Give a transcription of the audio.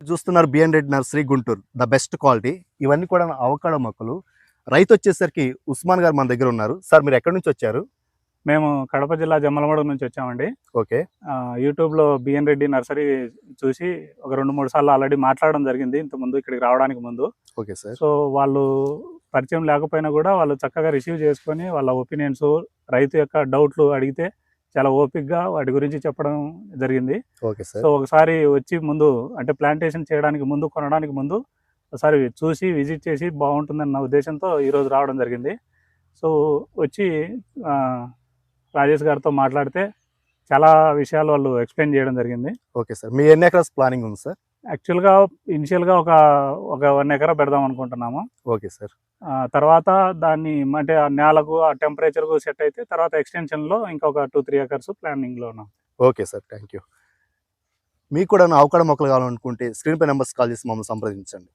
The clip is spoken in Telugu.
చూస్తున్నారు BN Reddy nursery Guntur, the best quality. ఇవన్నీ కూడా అవకాడో మొక్కలు. రైతు వచ్చేసరికి ఉస్మాన్ గారు మన దగ్గర ఉన్నారు. సార్ మీరు ఎక్కడి నుంచి వచ్చారు? మేము కడప జిల్లా జమ్మలమడుగు నుంచి వచ్చామండి. ఓకే. యూట్యూబ్లో బిఎన్ రెడ్డి నర్సరీ చూసి ఒక 2-3 సార్లు ఆల్రెడీ మాట్లాడడం జరిగింది ఇంతకుముందు, ఇక్కడికి రావడానికి ముందు. Okay sir. సో వాళ్ళు పరిచయం లేకపోయినా కూడా వాళ్ళు చక్కగా రిసీవ్ చేసుకొని వాళ్ళ ఒపీనియన్స్, రైతు యొక్క డౌట్లు అడిగితే చాలా ఓపిక్గా వాటి గురించి చెప్పడం జరిగింది. Okay sir. సో ఒకసారి వచ్చి ముందు అంటే ప్లాంటేషన్ చేయడానికి ముందు, కొనడానికి ముందు ఒకసారి చూసి విజిట్ చేసి బాగుంటుందన్న ఉద్దేశంతో ఈరోజు రావడం జరిగింది. సో వచ్చి రాజేష్ గారితో మాట్లాడితే చాలా విషయాలు వాళ్ళు ఎక్స్ప్లెయిన్ చేయడం జరిగింది. Okay sir. మీ ఎన్ని ఎకరాస్ ప్లానింగ్ ఉంది సార్? యాక్చువల్గా ఇనిషియల్గా ఒక 1 ఎకరా పెడదాం అనుకుంటున్నాము. Okay sir. తర్వాత దాన్ని అంటే ఆ నేలకు, ఆ టెంపరేచర్కు సెట్ అయితే తర్వాత ఎక్స్టెన్షన్లో ఇంకా ఒక 2-3 ఎకర్స్ ప్లానింగ్లో ఉన్నాం. Okay sir, thank you. మీకు కూడా అవకాడో మొక్కలు కావాలనుకుంటే స్క్రీన్ పై నెంబర్స్ కాల్ చేసి మమ్మల్ని సంప్రదించండి.